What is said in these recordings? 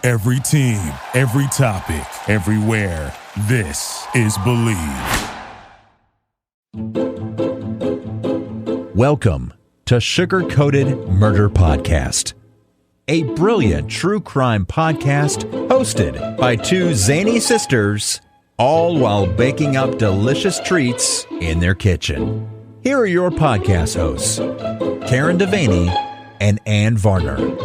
Every team, every topic, everywhere. This is Believe. Welcome to Sugar Coated Murder Podcast, a brilliant true crime podcast hosted by two zany sisters, all while baking up delicious treats in their kitchen. Here are your podcast hosts, Karen Devaney and Ann Varner.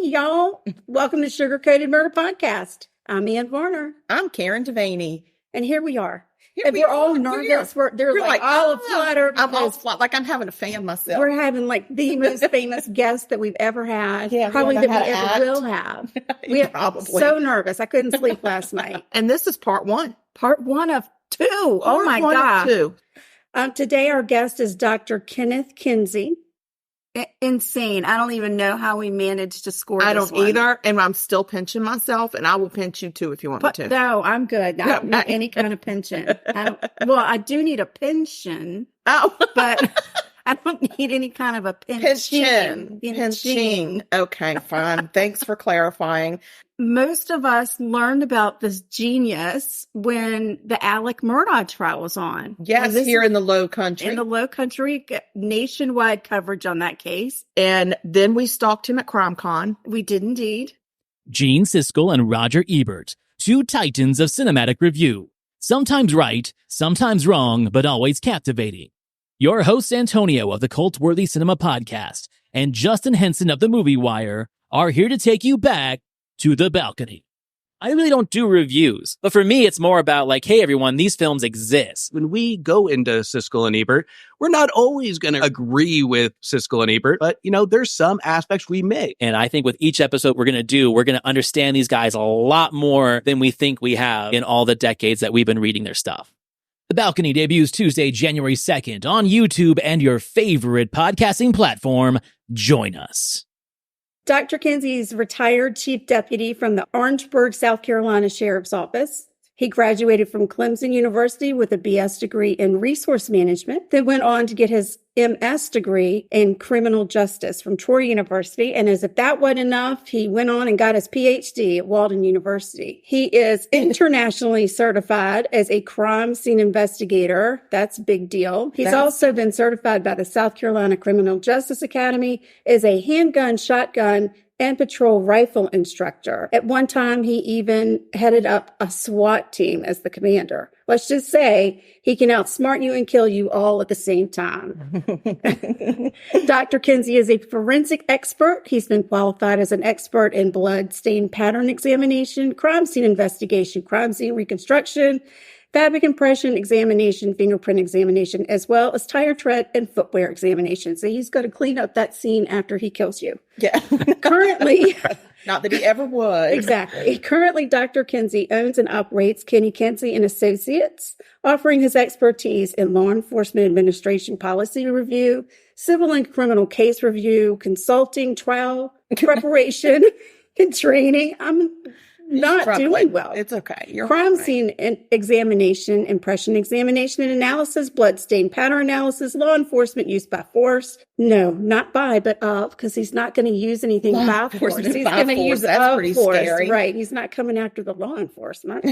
Y'all, welcome to Sugar Coated Murder Podcast. I'm Ann Varner. I'm Karen Devaney. And here we are. And we're all nervous. They're like all fluttered. I'm all fluttered, like I'm having a fan myself. We're having like the most famous guest that we've ever had. Yeah, probably that we ever will have. We're probably so nervous. I couldn't sleep last night. And this is part one. Part one of two. Oh my God. Today our guest is Dr. Kenneth Kinsey. Insane. I don't even know how we managed to score I this don't one. either. And I'm still pinching myself, and I will pinch you too if you want me to. No, I'm good. I don't need any kind of pension. I do need a pension. Oh. But I don't need any kind of a pension. Pinching. Okay, fine. Thanks for clarifying. Most of us learned about this genius when the Alec Murdaugh trial was on. Yes, here in the Low Country. In the Low Country, nationwide coverage on that case. And then we stalked him at CrimeCon. We did indeed. Gene Siskel and Roger Ebert, two titans of cinematic review. Sometimes right, sometimes wrong, but always captivating. Your hosts Antonio of the Cult-Worthy Cinema Podcast and Justin Henson of the Movie Wire are here to take you back to the balcony. I really don't do reviews, but for me, it's more about like, hey, everyone, these films exist. When we go into Siskel and Ebert, we're not always going to agree with Siskel and Ebert, but, there's some aspects we may. And I think with each episode we're going to understand these guys a lot more than we think we have in all the decades that we've been reading their stuff. The Balcony debuts Tuesday, January 2nd on YouTube and your favorite podcasting platform. Join us. Dr. Kinsey is retired chief deputy from the Orangeburg, South Carolina Sheriff's Office. He graduated from Clemson University with a BS degree in resource management, then went on to get his MS degree in criminal justice from Troy University. And as if that wasn't enough, he went on and got his PhD at Walden University. He is internationally certified as a crime scene investigator. That's a big deal. He's also been certified by the South Carolina Criminal Justice Academy as a handgun, shotgun, and patrol rifle instructor. At one time, he even headed up a SWAT team as the commander. Let's just say he can outsmart you and kill you all at the same time. Dr. Kinsey is a forensic expert. He's been qualified as an expert in blood stain pattern examination, crime scene investigation, crime scene reconstruction, fabric impression examination, fingerprint examination, as well as tire tread and footwear examination. So he's going to clean up that scene after he kills you. Yeah. Currently. Not that he ever would. Exactly. Currently, Dr. Kinsey owns and operates Kinsey and Associates, offering his expertise in law enforcement administration policy review, civil and criminal case review, consulting, trial preparation, and training. I'm not doing well. It's okay. You're crime fine. Scene examination, impression examination and analysis, blood stain pattern analysis, law enforcement use by force. No, not by, but of, because he's not going to use anything by force. He's going to use of force. Scary. Right. He's not coming after the law enforcement.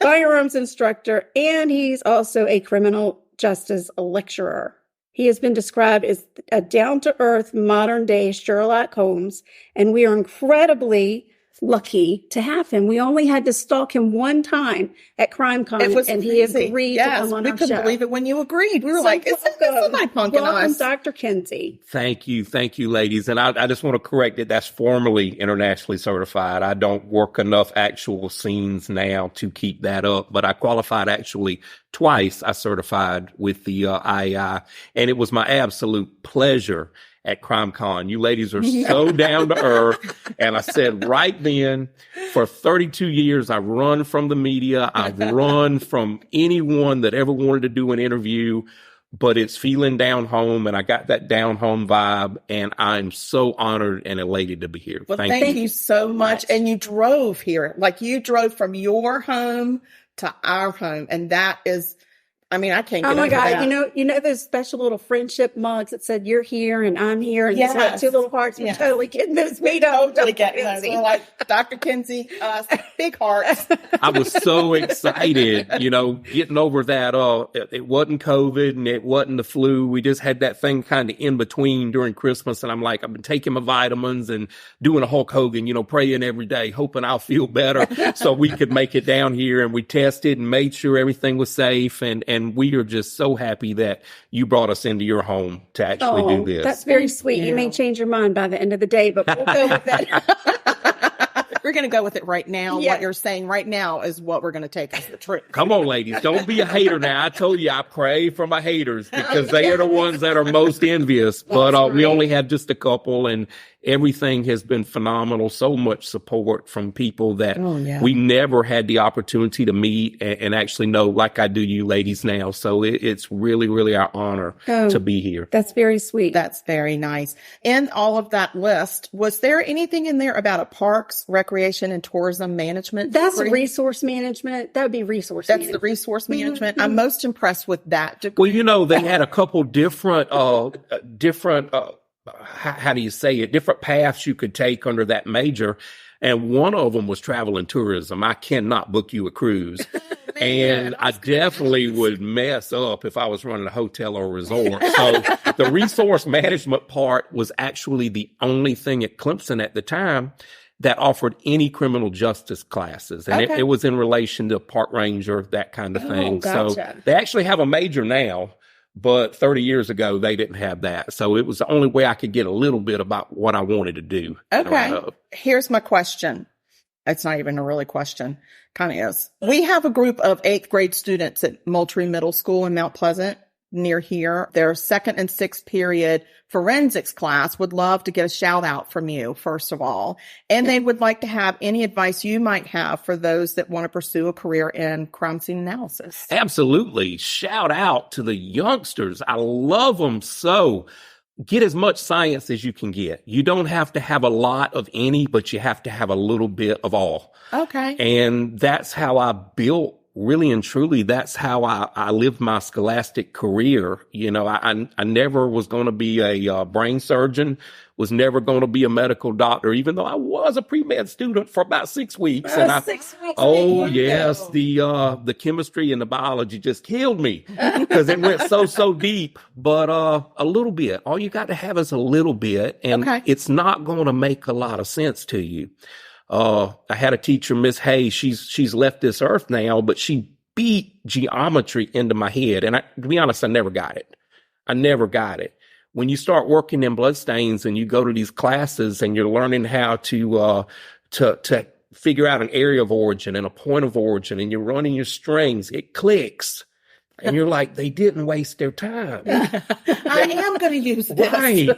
Firearms instructor, and he's also a criminal justice lecturer. He has been described as a down-to-earth, modern-day Sherlock Holmes, and we are incredibly lucky to have him. We only had to stalk him one time at CrimeCon, and he has agreed to come on our show. We couldn't believe it when you agreed. We were like, it's somebody punking us. Welcome, Dr. Kinsey. Thank you, ladies. And I just want to correct it. That's formally internationally certified. I don't work enough actual scenes now to keep that up, but I qualified actually twice. I certified with the IAI, and it was my absolute pleasure at CrimeCon. You ladies are so down to earth. And I said right then, for 32 years, I've run from the media. I've run from anyone that ever wanted to do an interview, but it's feeling down home. And I got that down home vibe. And I'm so honored and elated to be here. Well, thank you so much. And you drove here, like you drove from your home to our home. And that is, I mean, I can't get Oh my over God. that. You know those special little friendship mugs that said you're here and I'm here and it's like Yes. two little hearts. We're totally getting those made up. Totally getting those. We're like, Dr. Kinsey, big hearts. I was so excited, getting over that. It wasn't COVID and it wasn't the flu. We just had that thing kind of in between during Christmas. And I'm like, I've been taking my vitamins and doing a Hulk Hogan, praying every day, hoping I'll feel better so we could make it down here. And we tested and made sure everything was safe. And we are just so happy that you brought us into your home to actually do this. That's very sweet. You may change your mind by the end of the day, but we'll go with that. We're going to go with it right now. Yeah. What you're saying right now is what we're going to take as the truth. Come on, ladies. Don't be a hater now. I told you I pray for my haters because they are the ones that are most envious. But we only had just a couple and everything has been phenomenal. So much support from people that we never had the opportunity to meet and actually know like I do you ladies now. So it's really, really our honor to be here. That's very sweet. That's very nice. In all of that list, was there anything in there about a parks, recreation, and tourism management? That's degree? Resource management. That would be resource That's management. the resource management. I'm most impressed with that degree. Well, they had a couple different, how do you say it? Different paths you could take under that major. And one of them was travel and tourism. I cannot book you a cruise. And I definitely would mess up if I was running a hotel or a resort. So the resource management part was actually the only thing at Clemson at the time that offered any criminal justice classes. And it was in relation to park ranger, that kind of thing. Gotcha. So they actually have a major now. But 30 years ago, they didn't have that. So it was the only way I could get a little bit about what I wanted to do. Okay. Here's my question. It's not even a really question. Kind of is. We have a group of 8th grade students at Moultrie Middle School in Mount Pleasant near here. Their 2nd and 6th period forensics class would love to get a shout out from you, first of all. And they would like to have any advice you might have for those that want to pursue a career in crime scene analysis. Absolutely. Shout out to the youngsters. I love them so. Get as much science as you can get. You don't have to have a lot of any, but you have to have a little bit of all. Okay. And that's how I built. Really and truly, that's how I lived my scholastic career. I never was going to be a brain surgeon, was never going to be a medical doctor, even though I was a pre-med student for about 6 weeks. 6 weeks. Oh, yes. The chemistry and the biology just killed me because it went so deep. But a little bit. All you got to have is a little bit. And it's not going to make a lot of sense to you. I had a teacher, Miss Hayes. She's left this earth now, but she beat geometry into my head. And to be honest, I never got it. When you start working in bloodstains and you go to these classes and you're learning how to figure out an area of origin and a point of origin and you're running your strings, it clicks. And you're like, they didn't waste their time. I am going to use this. Right.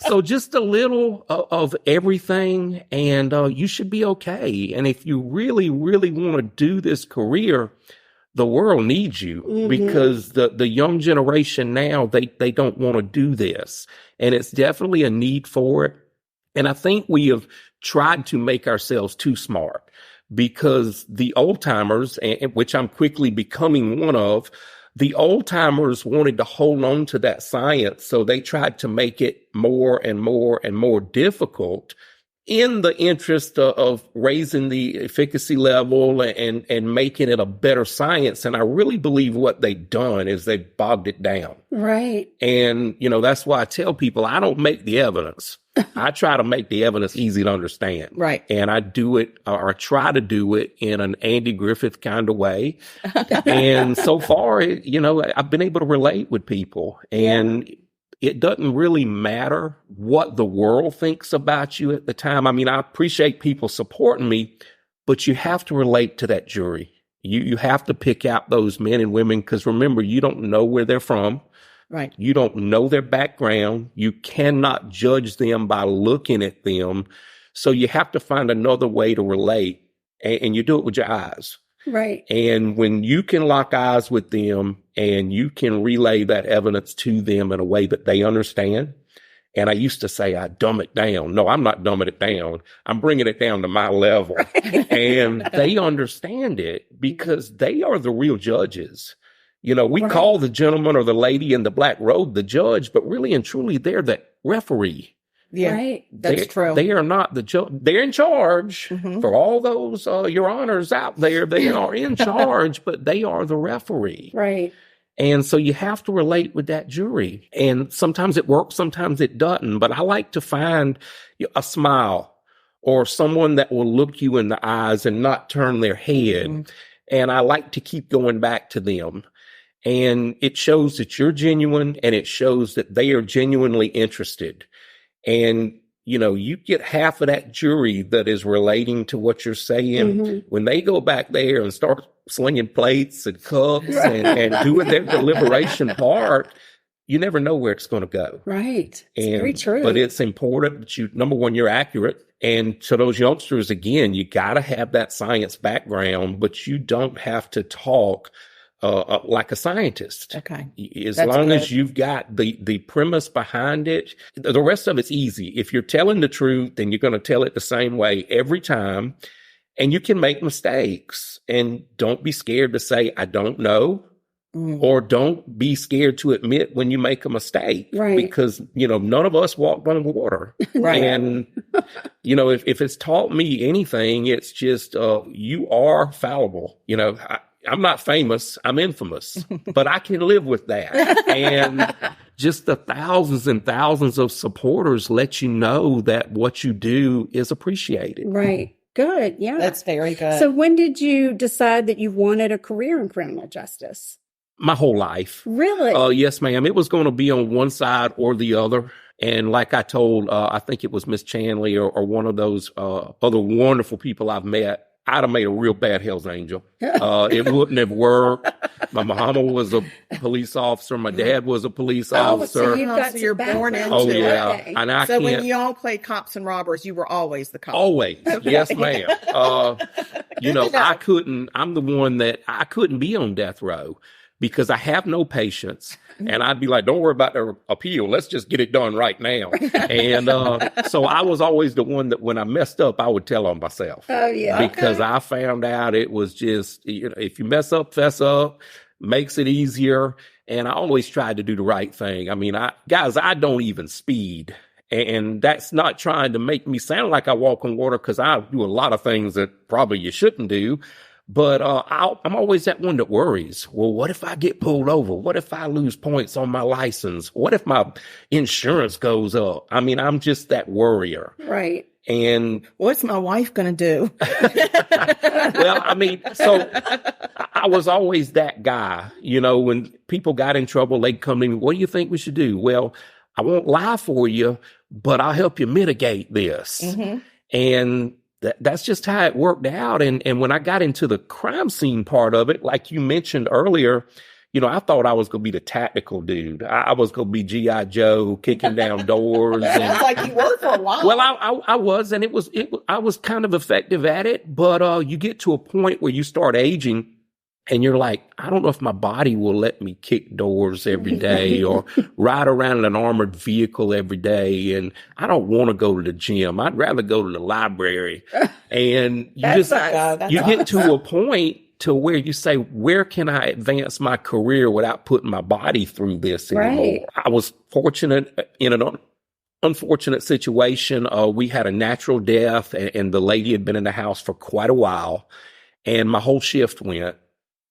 So just a little of everything and you should be okay. And if you really, really want to do this career, the world needs you because the young generation now, they don't want to do this. And it's definitely a need for it. And I think we have tried to make ourselves too smart because the old timers, which I'm quickly becoming one of, the old timers wanted to hold on to that science. So they tried to make it more and more and more difficult in the interest of raising the efficacy level and making it a better science. And I really believe what they've done is they bogged it down. Right. And, that's why I tell people I don't make the evidence. I try to make the evidence easy to understand. Right. And I do it or try to do it in an Andy Griffith kind of way. And so far, I've been able to relate with people and it doesn't really matter what the world thinks about you at the time. I mean, I appreciate people supporting me, but you have to relate to that jury. You have to pick out those men and women because remember, you don't know where they're from. Right. You don't know their background. You cannot judge them by looking at them. So you have to find another way to relate and you do it with your eyes. Right. And when you can lock eyes with them and you can relay that evidence to them in a way that they understand And I used to say, I dumb it down. No, I'm not dumbing it down. I'm bringing it down to my level. And they understand it because they are the real judges. You know, we call the gentleman or the lady in the black robe the judge, but really and truly, they're the referee. Yeah, Right. that's true. They are not the judge. They're in charge for all those, your honors out there. They are in charge, but they are the referee. Right. And so you have to relate with that jury. And sometimes it works, sometimes it doesn't. But I like to find a smile or someone that will look you in the eyes and not turn their head. And I like to keep going back to them. And it shows that you're genuine, and it shows that they are genuinely interested. And, you know, you get half of that jury that is relating to what you're saying. When they go back there and start slinging plates and cups and doing their deliberation part, you never know where it's going to go. Right. It's very true. But it's important that you, number one, you're accurate. And to those youngsters, again, you got to have that science background, but you don't have to talk like a scientist. Okay. As That's long good. as you've got the premise behind it, the rest of it's easy. If you're telling the truth, then you're going to tell it the same way every time. And you can make mistakes, and don't be scared to say, I don't know, or don't be scared to admit when you make a mistake. Right. Because, you know, none of us walked on water. Right. And, you know, if it's taught me anything, it's just, you are fallible. You know, I'm not famous, I'm infamous, but I can live with that. And just the thousands and thousands of supporters let you know that what you do is appreciated. Right. Good. Yeah. That's very good. So when did you decide that you wanted a career in criminal justice? My whole life. Really? Yes, ma'am. It was going to be on one side or the other. And like I told, I think it was Miss Chanley or one of those other wonderful people I've met, I'd have made a real bad Hell's Angel. It wouldn't have worked. My mama was a police officer. My dad was a police officer. So you've got So you're some born background. into Oh, yeah. Okay. And I So when can't. you all played cops and robbers, you were always the cop. Always. Yes, ma'am. You know, I'm the one that I couldn't be on death row because I have no patience. And I'd be like, don't worry about the appeal. Let's just get it done right now. And so I was always the one that when I messed up, I would tell on myself. Oh, yeah. Because I found out it was just, you know, if you mess up, fess up, makes it easier. And I always tried to do the right thing. I mean, I don't even speed. And that's not trying to make me sound like I walk on water, because I do a lot of things that probably you shouldn't do. But I'm always that one that worries. Well, what if I get pulled over? What if I lose points on my license? What if my insurance goes up? I mean, I'm just that worrier. Right. And What's my wife going to do? well, I mean, so I was always that guy. You know, when people got in trouble, they'd come to me, what do you think we should do? Well, I won't lie for you, but I'll help you mitigate this. And that's just how it worked out. And when I got into the crime scene part of it, like you mentioned earlier, you know, I thought I was going to be the tactical dude. I was going to be G.I. Joe kicking down doors. Sounds like you were for a while. Well, I was, and I was kind of effective at it. But you get to a point where you start aging, and you're like, I don't know if my body will let me kick doors every day or ride around in an armored vehicle every day. And I don't want to go to the gym. I'd rather go to the library. And you get to a point to where you say, where can I advance my career without putting my body through this anymore? Right. I was fortunate in an unfortunate situation. We had a natural death, and the lady had been in the house for quite a while, and my whole shift went.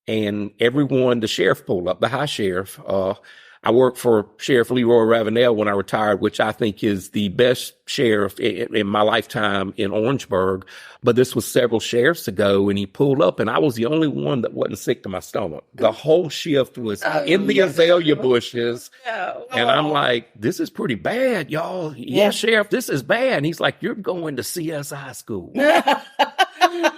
And everyone, the sheriff pulled up, the high sheriff. I worked for Sheriff Leroy Ravenel when I retired, which I think is the best sheriff in my lifetime in Orangeburg. But this was several sheriffs ago, and he pulled up, and I was the only one that wasn't sick to my stomach. The whole shift was in the azalea bushes. And I'm like, this is pretty bad, y'all. Yeah, Sheriff, this is bad. And he's like, you're going to CSI school.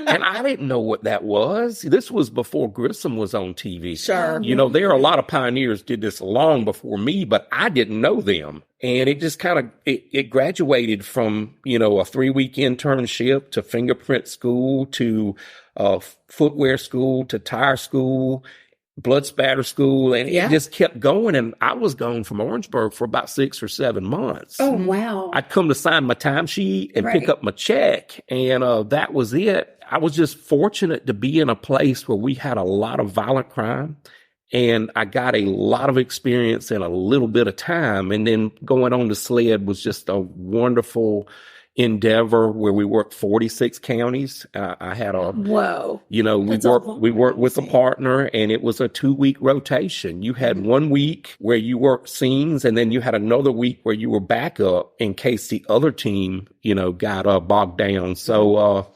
And I didn't know what that was. This was before Grissom was on TV. Sure. You know, there are a lot of pioneers did this long before me, but I didn't know them. And it just kind of, it graduated from, you know, a 3-week internship to fingerprint school to footwear school to tire school. blood spatter school, and Yeah. it just kept going. And I was gone from Orangeburg for about 6 or 7 months. Oh, wow. I'd come to sign my timesheet and pick Right. up my check, and that was it. I was just fortunate to be in a place where we had a lot of violent crime, and I got a lot of experience in a little bit of time. And then going on to SLED was just a wonderful endeavor where we worked 46 counties. I had a Whoa. we worked with a partner, and it was a 2-week rotation. You had 1 week where you worked scenes, and then you had another week where you were backup in case the other team, got bogged down. So,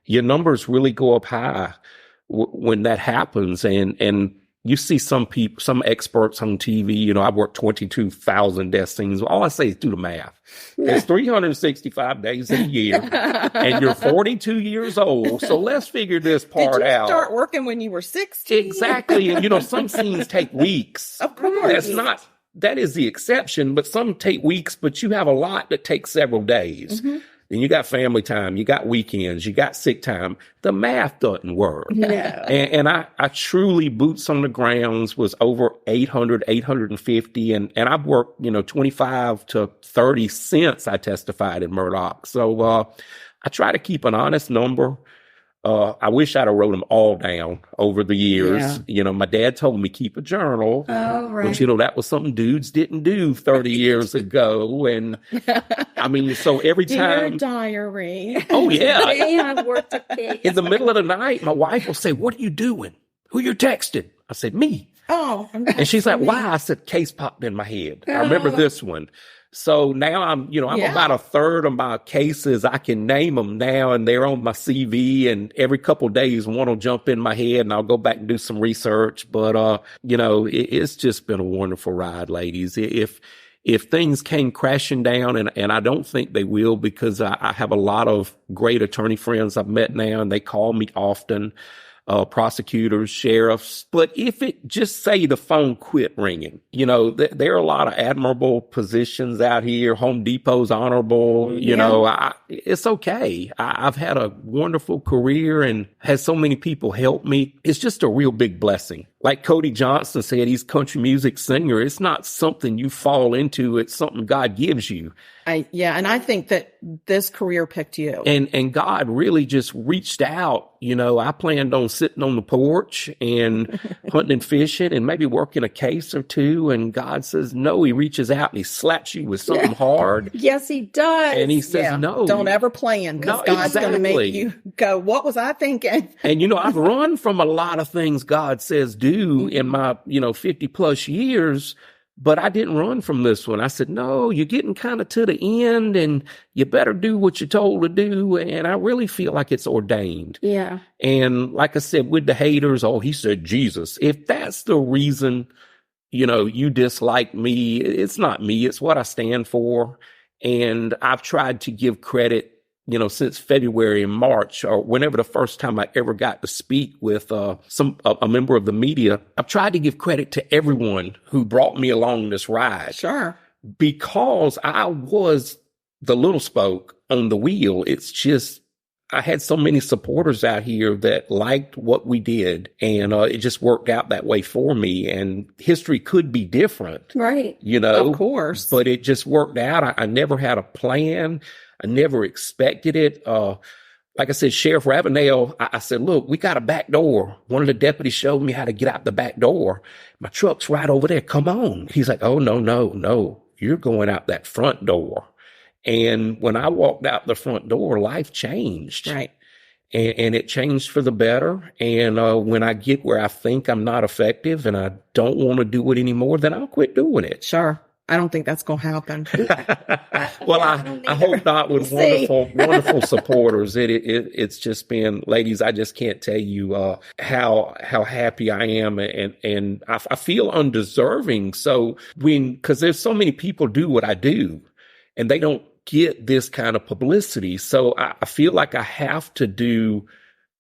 your numbers really go up high when that happens. And you see some experts on TV, I've worked 22,000 death scenes. All I say is do the math. There's 365 days in a year, and you're 42 years old. So let's figure this part Did you out. start working when you were 16? Exactly. And, some scenes take weeks. Of course. That is the exception, but some take weeks, but you have a lot that takes several days. Mm-hmm. Then you got family time, you got weekends, you got sick time. The math doesn't work. No. And I truly, boots on the grounds, was over 850. And I've worked, 25 to 30 since I testified in Murdoch. So, I try to keep an honest number. I wish I'd have wrote them all down over the years. Yeah. My dad told me keep a journal. Oh, right. But, that was something dudes didn't do 30 years ago. And so every Dear time. diary. Oh, yeah. And I worked a case. In the middle of the night, my wife will say, "What are you doing? Who you texting?" I said, "Me." Oh. And she's like, "Why?" I said, "Case popped in my head. I remember this one." So now I'm about a third of my cases. I can name them now, and they're on my CV, and every couple of days, one will jump in my head and I'll go back and do some research. But, it's just been a wonderful ride, ladies. If things came crashing down, and I don't think they will, because I have a lot of great attorney friends I've met now, and they call me often. Prosecutors, sheriffs. But if it just say the phone quit ringing, there are a lot of admirable positions out here. Home Depot's honorable, it's okay. I've had a wonderful career and had so many people help me. It's just a real big blessing. Like Cody Johnson said, he's a country music singer. It's not something you fall into. It's something God gives you. And I think that this career picked you. And God really just reached out. I planned on sitting on the porch and hunting and fishing and maybe working a case or two. And God says, no, he reaches out and he slaps you with something hard. Yes, he does. And he says, no. Don't ever plan, because God's going to make you go, what was I thinking? And, I've run from a lot of things God says do in my, 50 plus years. But I didn't run from this one. I said, no, you're getting kind of to the end, and you better do what you're told to do. And I really feel like it's ordained. Yeah. And like I said, with the haters, he said Jesus. If that's the reason, you dislike me, it's not me. It's what I stand for. And I've tried to give credit, since February and March, or whenever the first time I ever got to speak with a member of the media, I've tried to give credit to everyone who brought me along this ride. Sure. Because I was the little spoke on the wheel. It's just, I had so many supporters out here that liked what we did, and it just worked out that way for me. And history could be different. Right. Of course. But it just worked out. I never had a plan. I never expected it. Like I said, Sheriff Ravenel, I said, look, we got a back door. One of the deputies showed me how to get out the back door. My truck's right over there. Come on. He's like, oh, no. You're going out that front door. And when I walked out the front door, life changed. Right. And it changed for the better. And when I get where I think I'm not effective and I don't want to do it anymore, then I'll quit doing it. Sure. I don't think that's going to happen. Well, I hope not, with wonderful supporters. It's just been, ladies, I just can't tell you how happy I am, and I feel undeserving. So because there's so many people do what I do, and they don't get this kind of publicity. So I feel like I have to do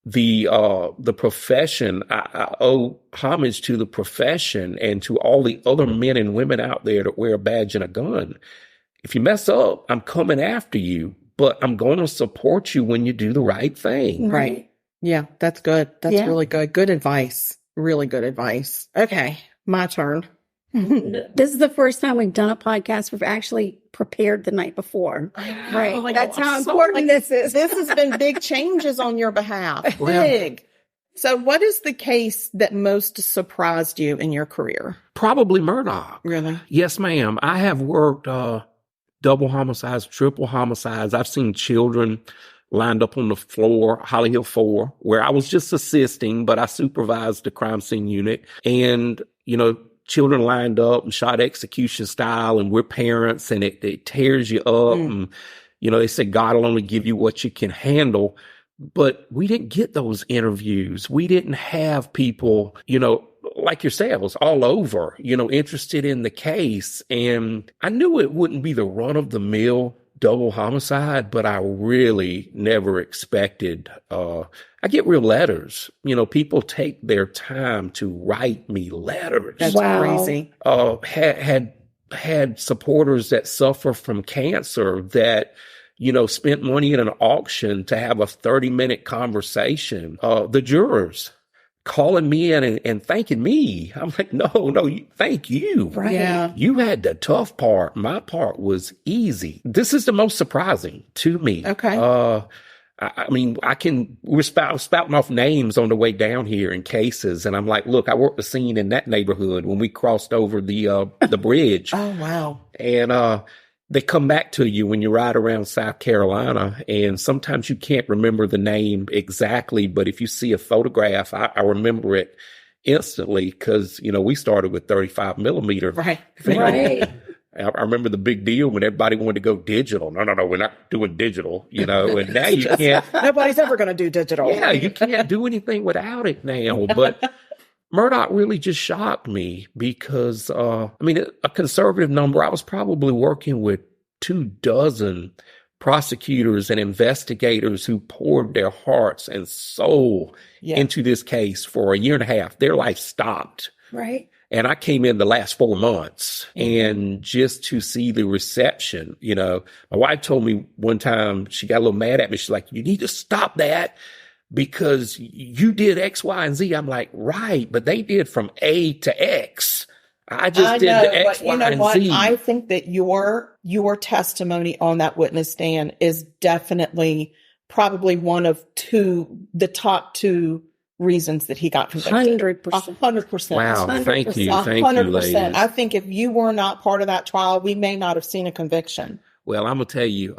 the profession. I owe homage to the profession and to all the other men and women out there that wear a badge and a gun. If you mess up, I'm coming after you, but I'm going to support you when you do the right thing. Right. Yeah, that's good. That's really good. Good advice. Really good advice. Okay, my turn. This is the first time we've done a podcast. We've actually prepared the night before. Right. That's how important this is. This has been big changes on your behalf. Big. So what is the case that most surprised you in your career? Probably Murdoch. Really? Yes, ma'am. I have worked double homicides, triple homicides. I've seen children lined up on the floor, Holly Hill 4, where I was just assisting, but I supervised the crime scene unit. And, children lined up and shot execution style, and we're parents, and it tears you up. And, they say God will only give you what you can handle. But we didn't get those interviews. We didn't have people, like yourselves all over, interested in the case. And I knew it wouldn't be the run of the mill double homicide, but I really never expected, I get real letters. People take their time to write me letters. That's crazy. Had supporters that suffer from cancer that, spent money at an auction to have a 30-minute conversation. The jurors calling me in and thanking me. I'm like, no, thank you. Right. Yeah. You had the tough part. My part was easy. This is the most surprising to me. Okay. We're spouting off names on the way down here in cases. And I'm like, look, I worked the scene in that neighborhood when we crossed over the bridge. Oh, wow. And, they come back to you when you ride around South Carolina, and sometimes you can't remember the name exactly, but if you see a photograph, I remember it instantly because, we started with 35 millimeter. Right. film. Right. I remember the big deal when everybody wanted to go digital. No, we're not doing digital, and now you can't. Nobody's ever going to do digital. Yeah, you can't do anything without it now, but Murdoch really just shocked me because, a conservative number, I was probably working with 24 prosecutors and investigators who poured their hearts and soul into this case for a year and a half. Their life stopped. Right. And I came in the last 4 months, and just to see the reception, my wife told me one time, she got a little mad at me. She's like, you need to stop that, because you did X, Y, and Z. I'm like, right, but they did from A to X. I did the X, Y, and Z. I think that your testimony on that witness stand is definitely probably one of the top two reasons that he got convicted. 100%. 100%. Wow, 100%. thank you, ladies. I think if you were not part of that trial, we may not have seen a conviction. Well, I'm gonna tell you,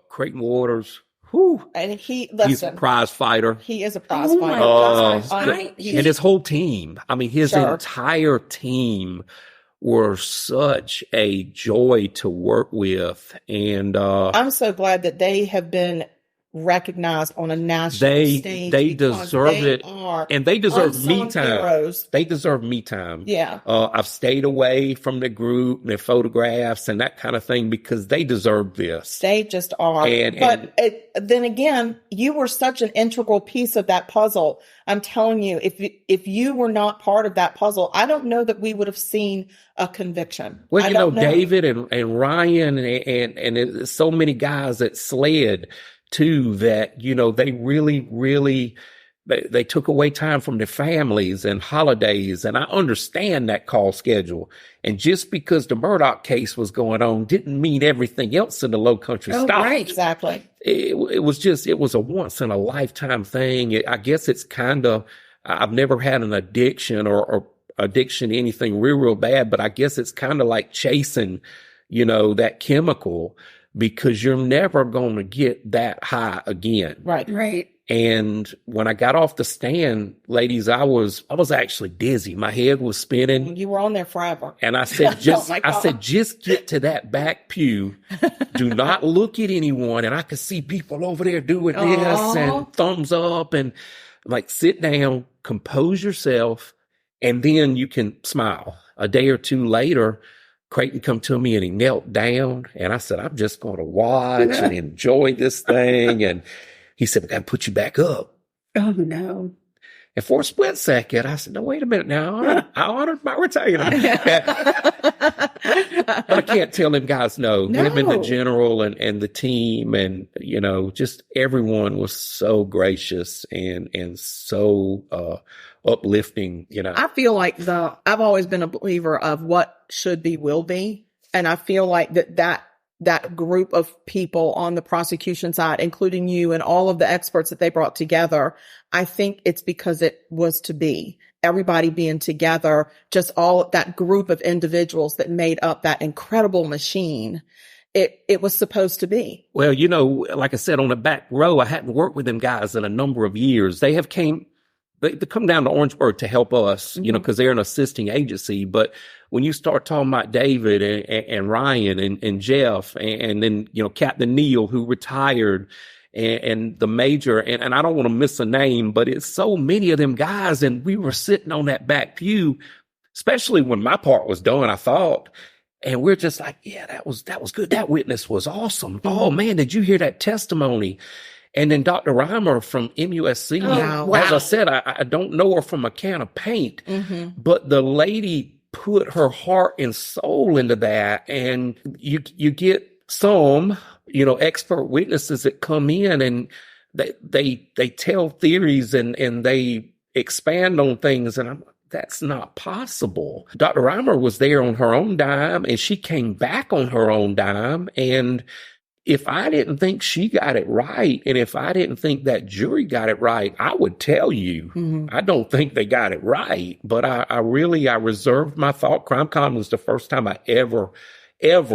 Creighton Waters. Whew. And he's a prize fighter. He is a prize fighter. And his whole team. His entire team were such a joy to work with. And I'm so glad that they have been recognized on a national stage. They deserve it. And they deserve me time. Heroes. They deserve me time. Yeah. I've stayed away from the group and their photographs and that kind of thing because they deserve this. They just are. Then again, you were such an integral piece of that puzzle. I'm telling you, if you were not part of that puzzle, I don't know that we would have seen a conviction. Well, David and Ryan and so many guys that SLED too, that, they really, really, they took away time from their families and holidays. And I understand that call schedule. And just because the Murdoch case was going on didn't mean everything else in the Low Country stopped. Right, exactly. It was a once in a lifetime thing. I guess it's I've never had an addiction or addiction to anything real bad, but I guess it's kind of like chasing, that chemical, because you're never going to get that high again. Right. Right. And when I got off the stand, ladies, I was actually dizzy. My head was spinning. You were on there forever. And I said, just get to that back pew. Do not look at anyone. And I could see people over there doing this and thumbs up and like, sit down, compose yourself, and then you can smile. A day or two later, Creighton come to me and he knelt down, and I said, I'm just going to watch and enjoy this thing. And he said, we got to put you back up. Oh, no. And for a split second, I said, no, wait a minute now. I honored my retainer. But I can't tell them guys no. Him and the general and the team and, just everyone was so gracious and so uplifting, I feel like I've always been a believer of what should be will be. And I feel like that group of people on the prosecution side, including you and all of the experts that they brought together, I think it's because it was to be. Everybody being together, just all that group of individuals that made up that incredible machine. It was supposed to be. Well, like I said, on the back row, I hadn't worked with them guys in a number of years. They come down to Orangeburg to help us, because they're an assisting agency. But when you start talking about David and Ryan and Jeff and then, Captain Neal, who retired, and the major, and I don't want to miss a name, but it's so many of them guys. And we were sitting on that back pew, especially when my part was done, I thought. And we're just like, yeah, that was good. That witness was awesome. Oh man, did you hear that testimony? And then Dr. Reimer from MUSC, as I said, I don't know her from a can of paint, but the lady put her heart and soul into that. And you get some, expert witnesses that come in and they tell theories and they expand on things. And that's not possible. Dr. Reimer was there on her own dime and she came back on her own dime. And if I didn't think she got it right, and if I didn't think that jury got it right, I would tell you, I don't think they got it right. But I reserved my thought. CrimeCon was the first time I ever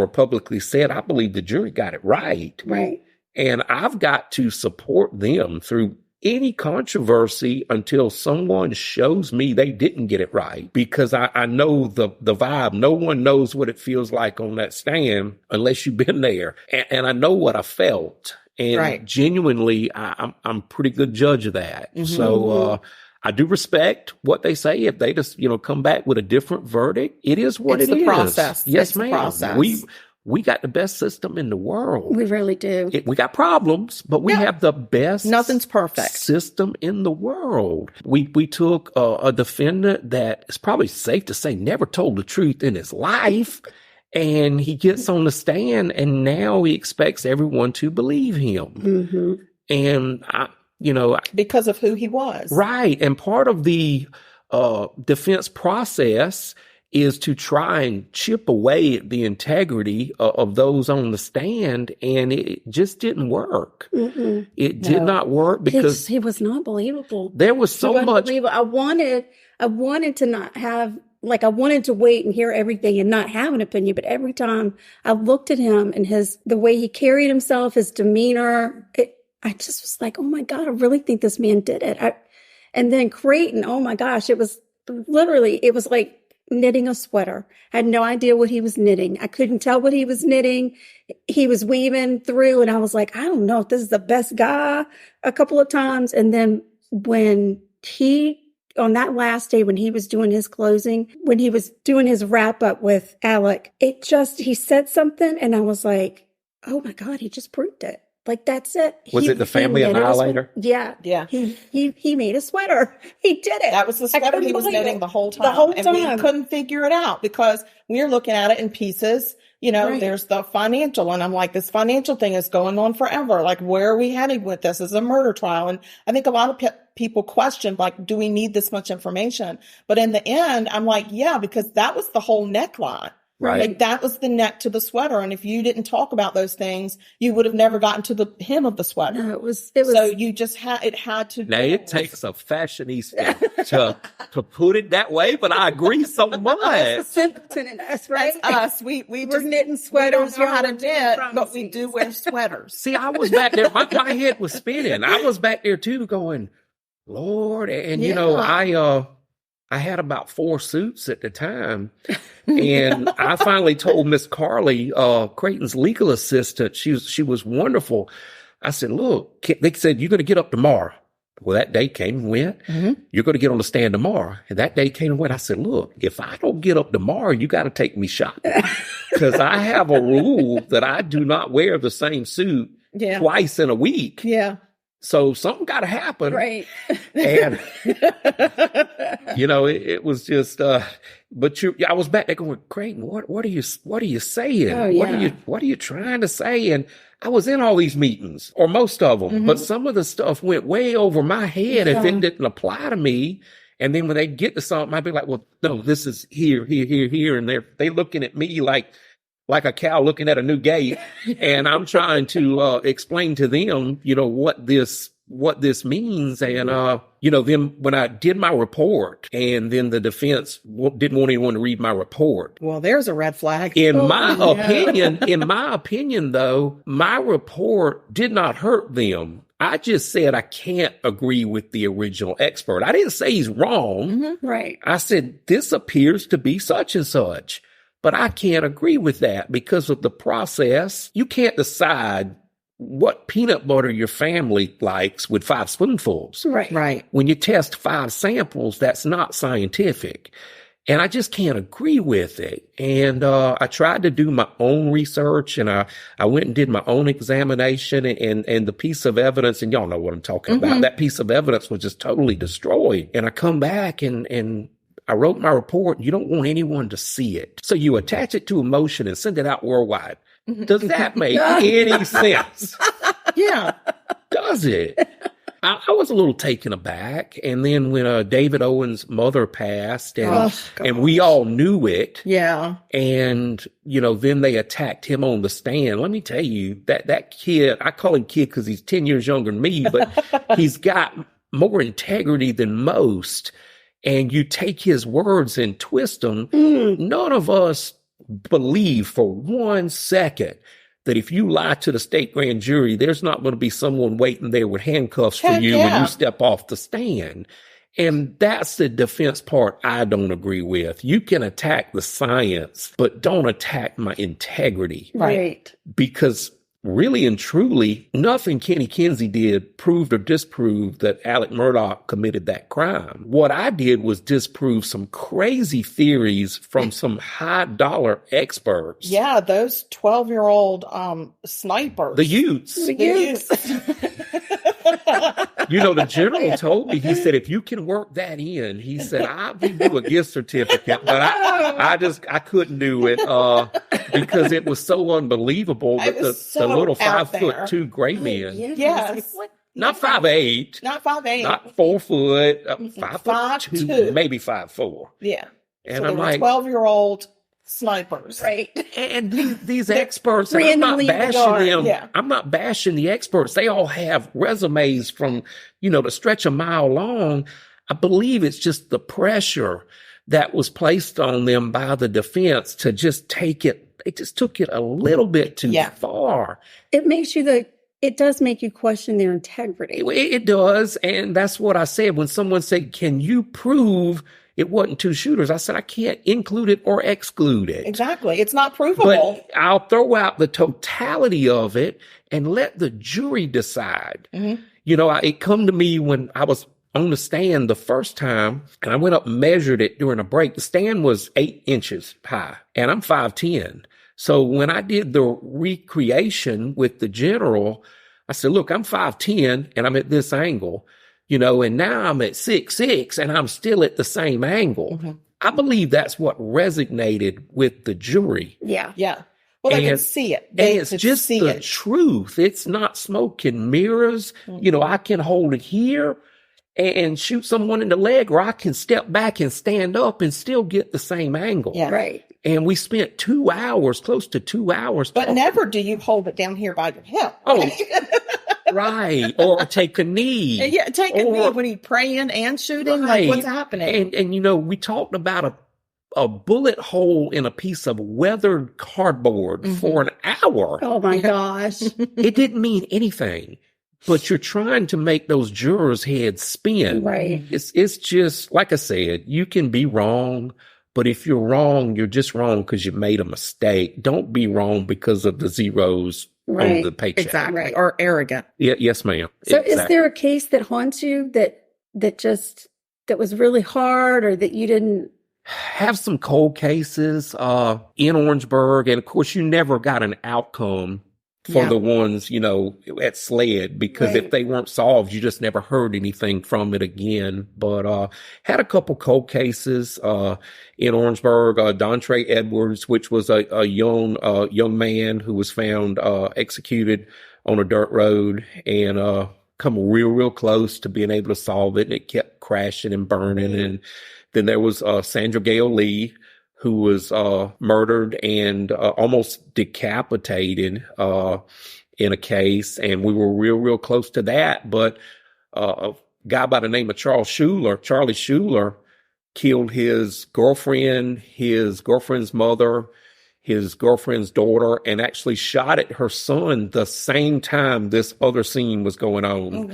publicly said, I believe the jury got it right. Right. And I've got to support them through any controversy until someone shows me they didn't get it right, because I know the vibe. No one knows what it feels like on that stand unless you've been there. And I know what I felt. And genuinely, I'm a pretty good judge of that. So, I do respect what they say. If they just, come back with a different verdict, it is what it is. It's the process. Yes, ma'am. We got the best system in the world. We really do. We got problems, but we have the best. Nothing's perfect. System in the world. We took a defendant that is probably safe to say never told the truth in his life, and he gets on the stand, and now he expects everyone to believe him. And because of who he was, right? And part of the defense process is to try and chip away at the integrity of those on the stand. And it just didn't work. It did not work because he was not believable. There was so much. I wanted to not have, I wanted to wait and hear everything and not have an opinion. But every time I looked at him and the way he carried himself, his demeanor, I just was like, oh my God, I really think this man did it. And then Creighton, oh my gosh, it was like knitting a sweater. I had no idea what he was knitting. I couldn't tell what he was knitting. He was weaving through and I was like, I don't know if this is the best guy a couple of times. And then when on that last day, when he was doing his closing, when he was doing his wrap up with Alec, he said something and I was like, oh my God, he just proved it. That's it. Was it the Family Annihilator? Yeah. He made a sweater. He did it. That was the sweater he was knitting the whole time. And we couldn't figure it out because we were looking at it in pieces. There's the financial, and I'm like, this financial thing is going on forever. Where are we heading with this? It's a murder trial. And I think a lot of people question, do we need this much information? But in the end, I'm like, yeah, because that was the whole neckline. Right. That was the neck to the sweater. And if you didn't talk about those things, you would have never gotten to the hem of the sweater. No, it was. So you just it had to. Now it takes a fashionista to put it that way, but I agree so much. That's the simpleton in us, right? That's us. We're just knitting sweaters. We don't know how to knit, but we do wear sweaters. See, I was back there. My head was spinning. I was back there too going, Lord. And, I had about 4 suits at the time. And I finally told Miss Carly, Creighton's legal assistant, she was wonderful. I said, look, they said, you're going to get up tomorrow. Well, that day came and went. You're going to get on the stand tomorrow. And that day came and went. I said, look, if I don't get up tomorrow, you got to take me shopping. Because I have a rule that I do not wear the same suit twice in a week. Yeah. So something got to happen. Right. And It was just, but I was back there going, Creighton, what are you saying? Oh, yeah. What are you trying to say? And I was in all these meetings, or most of them, but some of the stuff went way over my head if it didn't apply to me. And then when they get to something, I'd be like, well, no, this is here. And they looking at me like a cow looking at a new gate. And I'm trying to, explain to them, what this means. And, then when I did my report and then the defense didn't want anyone to read my report. Well, there's a red flag. In my opinion, though, my report did not hurt them. I just said I can't agree with the original expert. I didn't say he's wrong. Right. I said, this appears to be such and such, but I can't agree with that because of the process. You can't decide what peanut butter your family likes with 5 spoonfuls. Right. When you test 5 samples, that's not scientific. And I just can't agree with it. And I tried to do my own research, and I went and did my own examination, and the piece of evidence, and y'all know what I'm talking about, that piece of evidence was just totally destroyed. And I come back and I wrote my report. You don't want anyone to see it. So you attach it to a motion and send it out worldwide. Does that make any sense? Yeah. Does it? I was a little taken aback. And then when David Owen's mother passed, and we all knew it. Yeah. And, then they attacked him on the stand. Let me tell you, that kid, I call him kid because he's 10 years younger than me, but he's got more integrity than most. And you take his words and twist them. None of us believe for 1 second that if you lie to the state grand jury, there's not going to be someone waiting there with handcuffs for you when you step off the stand. And that's the defense part I don't agree with. You can attack the science, but don't attack my integrity. Right. Because really and truly, nothing Kenny Kinsey did proved or disproved that Alec Murdaugh committed that crime. What I did was disprove some crazy theories from some high-dollar experts. Yeah, those 12-year-old snipers. The Utes. The Utes. The general told me, he said, if you can work that in, he said, I'll give you a gift certificate. But I couldn't do it because it was so unbelievable that the little 5'2" gray men. Yes. Not 5'8". Not 5'8". Not 4 foot. 5'2", maybe 5'4". Yeah. And so I'm like, 12-year-old snipers. Right. And these experts, and I'm not bashing them. Yeah. I'm not bashing the experts. They all have resumes from, to stretch a mile long. I believe it's just the pressure that was placed on them by the defense to just take it. They just took it a little bit too far. It does make you question their integrity. It does. And that's what I said. When someone said, can you prove it wasn't 2 shooters? I said, I can't include it or exclude it. Exactly. It's not provable. But I'll throw out the totality of it and let the jury decide. It come to me when I was on the stand the first time, and I went up and measured it during a break. The stand was 8 inches high, and I'm 5'10". So when I did the recreation with the general, I said, look, I'm 5'10", and I'm at this angle. And now I'm at 6'6", and I'm still at the same angle. I believe that's what resonated with the jury. Yeah. Well, they can see it. It's just the truth. It's not smoke and mirrors. I can hold it here and shoot someone in the leg, or I can step back and stand up and still get the same angle. Yeah. Right. And we spent 2 hours, close to 2 hours. But never do you hold it down here by your hip. Oh, right. Or take a knee. Yeah, take a knee when he's praying and shooting. Right. Like, what's happening? And we talked about a bullet hole in a piece of weathered cardboard for an hour. Oh, my gosh. It didn't mean anything. But you're trying to make those jurors' heads spin. Right. It's just, like I said, you can be wrong. But if you're wrong, you're just wrong because you made a mistake. Don't be wrong because of the zeros on the paycheck. Exactly. Right. Or arrogant. Yeah, yes, ma'am. So exactly. Is there a case that haunts you that was really hard, or that you didn't? Have some cold cases in Orangeburg. And of course, you never got an outcome for the ones, at SLED, because if they weren't solved, you just never heard anything from it again. But, had a couple cold cases, in Orangeburg, Dontre Edwards, which was a young man who was found, executed on a dirt road and, come real close to being able to solve it. And it kept crashing and burning. And then there was, Sandra Gale Lee, who was murdered and almost decapitated in a case. And we were real close to that. But a guy by the name of Charlie Schuler, killed his girlfriend's mother, his girlfriend's daughter, and actually shot at her son the same time this other scene was going on,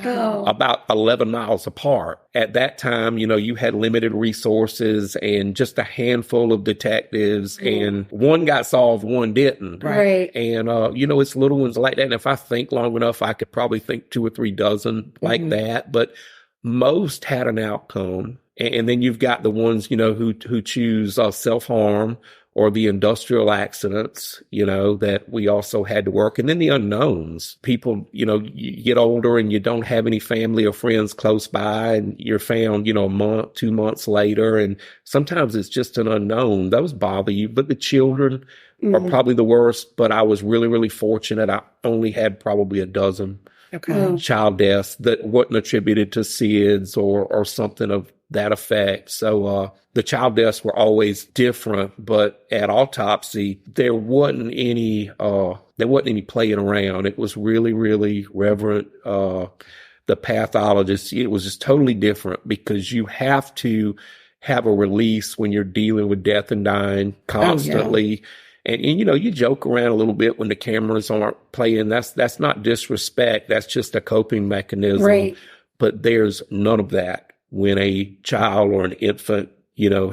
about 11 miles apart. At that time, you had limited resources and just a handful of detectives, and one got solved, one didn't. Right. And, it's little ones like that. And if I think long enough, I could probably think 2 or 3 dozen like that, but most had an outcome. And then you've got the ones, who choose self-harm, or the industrial accidents, that we also had to work. And then the unknowns. People, you get older and you don't have any family or friends close by, and you're found, a month, 2 months later. And sometimes it's just an unknown. Those bother you. But the children are probably the worst. But I was really fortunate. I only had probably a dozen child deaths that wasn't attributed to SIDS or something of that effect. So, the child deaths were always different, but at autopsy, there wasn't any playing around. It was really reverent. The pathologist, it was just totally different, because you have to have a release when you're dealing with death and dying constantly. And you joke around a little bit when the cameras aren't playing. That's not disrespect. That's just a coping mechanism. Right. But there's none of that when a child or an infant,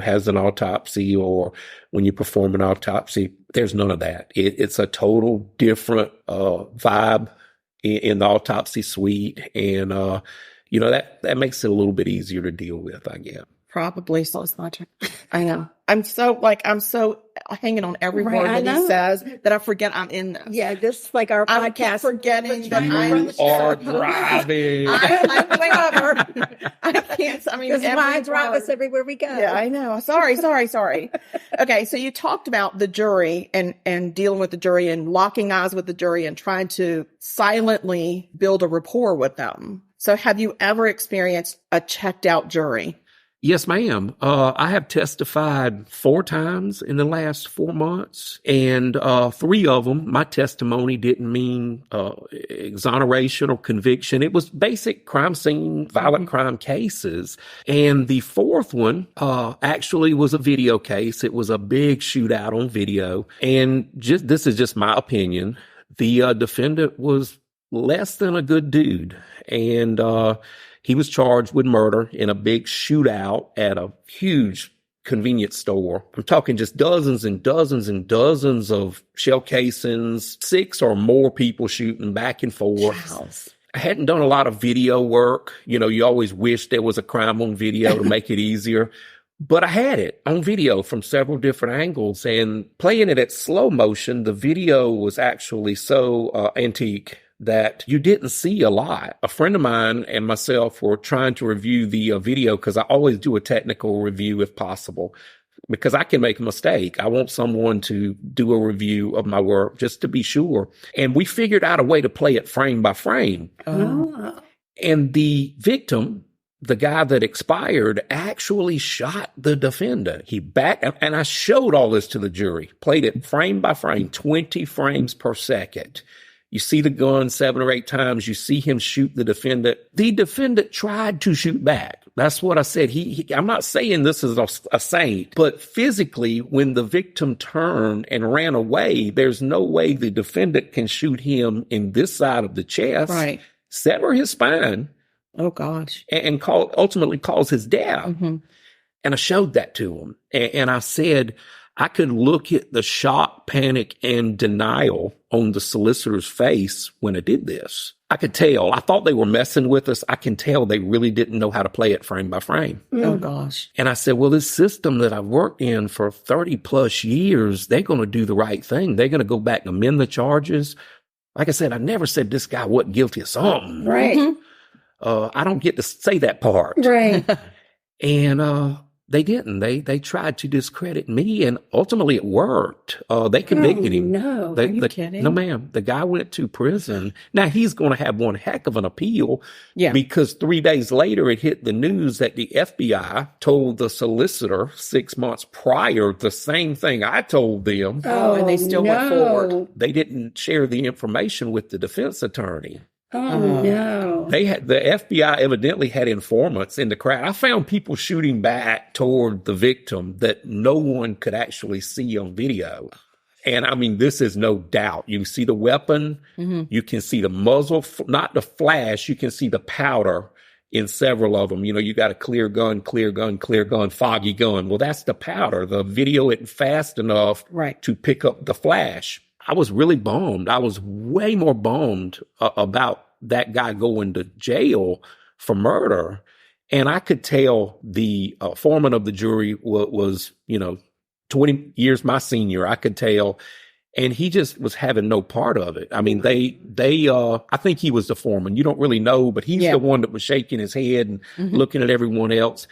has an autopsy, or when you perform an autopsy. There's none of that. It's a total different vibe in the autopsy suite. And, that makes it a little bit easier to deal with, I guess. Probably so. I know. I'm so hanging on every word that he says that I forget I'm in this. Yeah, this like our podcast. I'm forgetting that You are driving. I can't. I mean, this mind drive us everywhere we go. Yeah, I know. Sorry. Okay, so you talked about the jury and dealing with the jury and locking eyes with the jury and trying to silently build a rapport with them. So have you ever experienced a checked out jury? Yes, ma'am. I have testified 4 times in the last 4 months, and 3 of them, my testimony didn't mean exoneration or conviction. It was basic crime scene, violent crime cases. And the 4th one actually was a video case. It was a big shootout on video. And this is just my opinion. The defendant was less than a good dude. And he was charged with murder in a big shootout at a huge convenience store. I'm talking just dozens and dozens and dozens of shell casings, 6 or more people shooting back and forth. Wow. I hadn't done a lot of video work. You always wish there was a crime on video to make it easier. But I had it on video from several different angles, and playing it at slow motion, the video was actually so antique that you didn't see a lot. A friend of mine and myself were trying to review the video, because I always do a technical review if possible, because I can make a mistake. I want someone to do a review of my work just to be sure. And we figured out a way to play it frame by frame. Oh. And the victim, the guy that expired, actually shot the defendant. He backed, and I showed all this to the jury, played it frame by frame, 20 frames per second. You see the gun 7 or 8 times. You see him shoot the defendant. The defendant tried to shoot back. That's what I said. I'm not saying this is a saint, but physically, when the victim turned and ran away, there's no way the defendant can shoot him in this side of the chest, right, sever his spine. Oh, gosh. And ultimately cause his death. Mm-hmm. And I showed that to him. And I said, I could look at the shock, panic, and denial on the solicitor's face when I did this. I could tell. I thought they were messing with us. I can tell they really didn't know how to play it frame by frame. Oh, gosh. And I said, well, this system that I've worked in for 30 plus years, they're going to do the right thing. They're going to go back and amend the charges. like I said, I never said this guy wasn't guilty of something. Right. I don't get to say that part. Right. And they didn't. They tried to discredit me, and ultimately it worked. They convicted him. No. Are you kidding? No, ma'am. The guy went to prison. Now, he's going to have one heck of an appeal. Yeah. Because 3 days later, it hit the news that the FBI told the solicitor 6 months prior the same thing I told them. Oh, and they still went forward. They didn't share the information with the defense attorney. Oh, no. The FBI evidently had informants in the crowd. I found people shooting back toward the victim that no one could actually see on video. And I mean, this is no doubt. You see the weapon, you can see the muzzle, not the flash, you can see the powder in several of them. You know, you got a clear gun, foggy gun. Well, that's the powder. The video isn't fast enough to pick up the flash. I was really bummed. I was way more bummed about that guy going to jail for murder. And I could tell the foreman of the jury was, 20 years my senior. I could tell. And he just was having no part of it. I mean, I think he was the foreman. You don't really know, but he's the one that was shaking his head and looking at everyone else.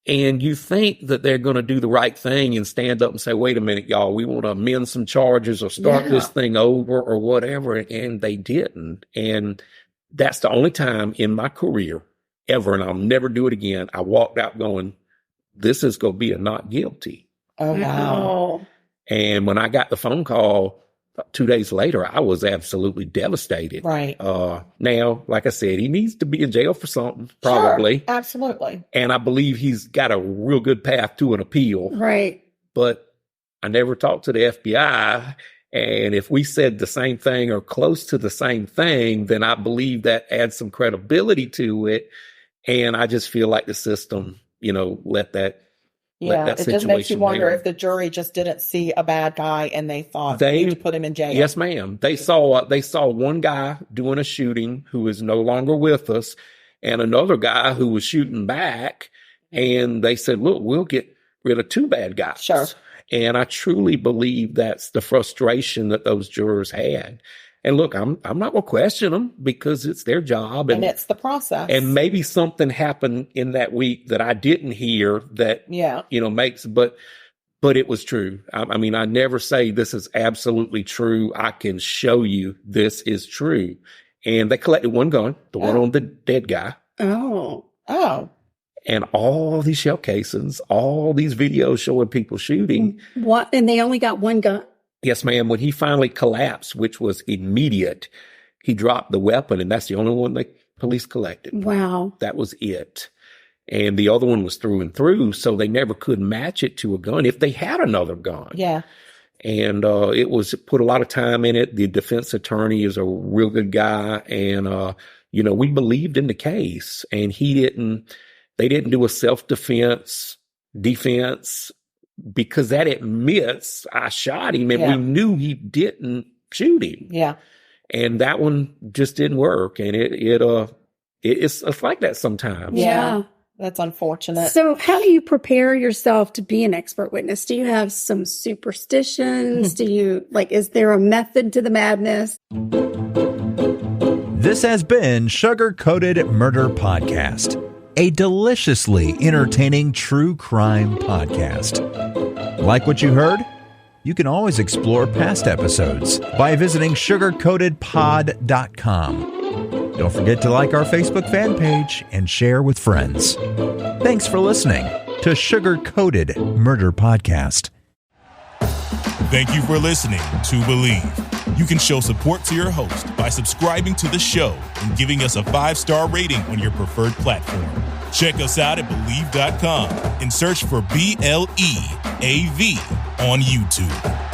And you think that they're going to do the right thing and stand up and say, wait a minute, y'all, we want to amend some charges or start this thing over or whatever. And they didn't. And that's the only time in my career ever, and I'll never do it again, I walked out going, this is going to be a not guilty. Oh, wow. And when I got the phone call 2 days later, I was absolutely devastated. Right. Now, like I said, he needs to be in jail for something, probably. Sure, absolutely. And I believe he's got a real good path to an appeal. Right. But I never talked to the FBI. And if we said the same thing or close to the same thing, then I believe that adds some credibility to it. And I just feel like the system, let that it just makes you wonder if the jury just didn't see a bad guy and they thought they need to put him in jail. Yes, ma'am. They saw one guy doing a shooting who is no longer with us, and another guy who was shooting back. And they said, look, we'll get rid of two bad guys. Sure. And I truly believe that's the frustration that those jurors had. And look, I'm not going to question them because it's their job. And it's the process. And maybe something happened in that week that I didn't hear that, makes, but it was true. I mean, I never say this is absolutely true. I can show you this is true. And they collected one gun, the one on the dead guy. Oh. And all these shell casings, all these videos showing people shooting. What? And they only got one gun? Yes, ma'am. When he finally collapsed, which was immediate, he dropped the weapon, and that's the only one the police collected. Wow. That was it. And the other one was through and through, so they never could match it to a gun if they had another gun. Yeah. And it put a lot of time in it. The defense attorney is a real good guy, and we believed in the case, and they didn't do a self-defense defense. Because that admits I shot him and we knew he didn't shoot him. Yeah. And that one just didn't work. And it's like that sometimes. Yeah. That's unfortunate. So how do you prepare yourself to be an expert witness? Do you have some superstitions? Is there a method to the madness? This has been Sugar Coated Murder Podcast, a deliciously entertaining true crime podcast. Like what you heard? You can always explore past episodes by visiting sugarcoatedpod.com. Don't forget to like our Facebook fan page and share with friends. Thanks for listening to Sugar Coated Murder Podcast. Thank you for listening to Believe. You can show support to your host by subscribing to the show and giving us a 5-star rating on your preferred platform. Check us out at Believe.com and search for BLEAV on YouTube.